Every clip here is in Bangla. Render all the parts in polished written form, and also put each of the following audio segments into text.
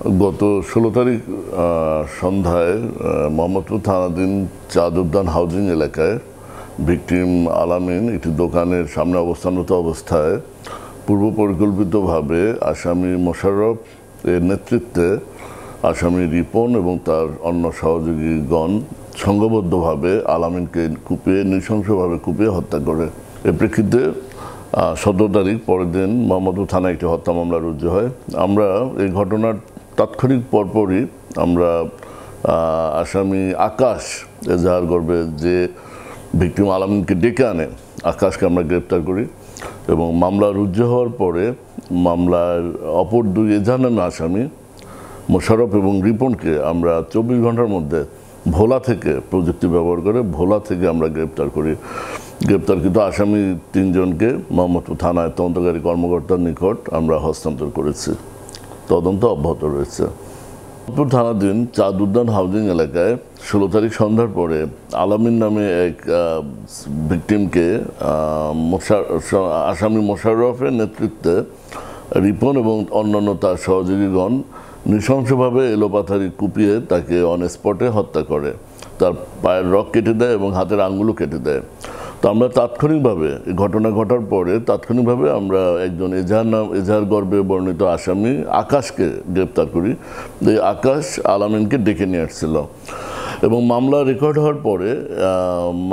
গত 16 তারিখ সন্ধ্যায় মোহাম্মদপুর থানাধীন চাঁদ উদ্যান হাউজিং এলাকায় ভিকটিম আলামিন একটি দোকানের সামনে অবস্থানরত অবস্থায় পূর্ব পরিকল্পিতভাবে আসামি মোশাররফ এর নেতৃত্বে আসামি রিপন এবং তার অন্য সহযোগীগণ সংঘবদ্ধভাবে আলামিনকে নৃশংসভাবে কুপিয়ে হত্যা করে। এর প্রেক্ষিতে 17 তারিখ পরের দিন মোহাম্মদপুর থানায় একটি হত্যা মামলা রুজু হয়। আমরা এই ঘটনার তাৎক্ষণিক পরপরই আমরা আসামি আকাশ এজাহার করবে যে ভিকটিম আলামিনকে ডেকে আনে, আকাশকে আমরা গ্রেপ্তার করি এবং মামলা রুজু হওয়ার পরে মামলার অপর দুই এজাহারনামী আসামি মোশাররফ এবং রিপনকে আমরা 24 ঘন্টার মধ্যে ভোলা থেকে প্রযুক্তি ব্যবহার করে ভোলা থেকে আমরা গ্রেপ্তার করি। গ্রেপ্তারকৃত আসামি 3 জনকে মোহাম্মদপুর থানায় তদন্তকারী কর্মকর্তার নিকট আমরা হস্তান্তর করেছি। তদন্ত অব্যাহত রয়েছে। মোহাম্মদপুর থানাধীন চাঁদ উদ্যান হাউজিং এলাকায় 16 তারিখ সন্ধ্যার পরে আলামিন নামে এক ভিকটিমকে আসামি মোশাররফের নেতৃত্বে রিপন এবং অন্যান্য তার সহযোগীগণ নৃশংসভাবে এলোপাথারি কুপিয়ে তাকে অন স্পটে হত্যা করে। তার পায়ের রগ কেটে দেয় এবং হাতের আঙ্গুলও কেটে দেয়। তো আমরা তাৎক্ষণিকভাবে এই ঘটনা ঘটার পরে তাৎক্ষণিকভাবে আমরা একজন এজাহার গর্বে বর্ণিত আসামি আকাশকে গ্রেপ্তার করি। এই আকাশ আলামিনকে ডেকে নিয়ে আসছিল এবং মামলা রেকর্ড হওয়ার পরে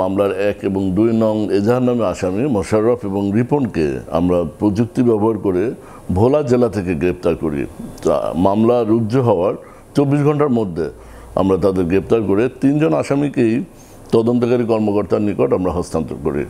মামলার 1 এবং 2 নং এজাহারনামী আসামি মোশাররফ এবং রিপনকে আমরা প্রযুক্তি ব্যবহার করে ভোলা জেলা থেকে গ্রেপ্তার করি। মামলা রুজু হওয়ার 24 ঘন্টার মধ্যে আমরা তাদের গ্রেপ্তার করে 3 জন আসামিকেই তদন্তকারী কর্মকর্তার নিকট আমরা হস্তান্তর করি।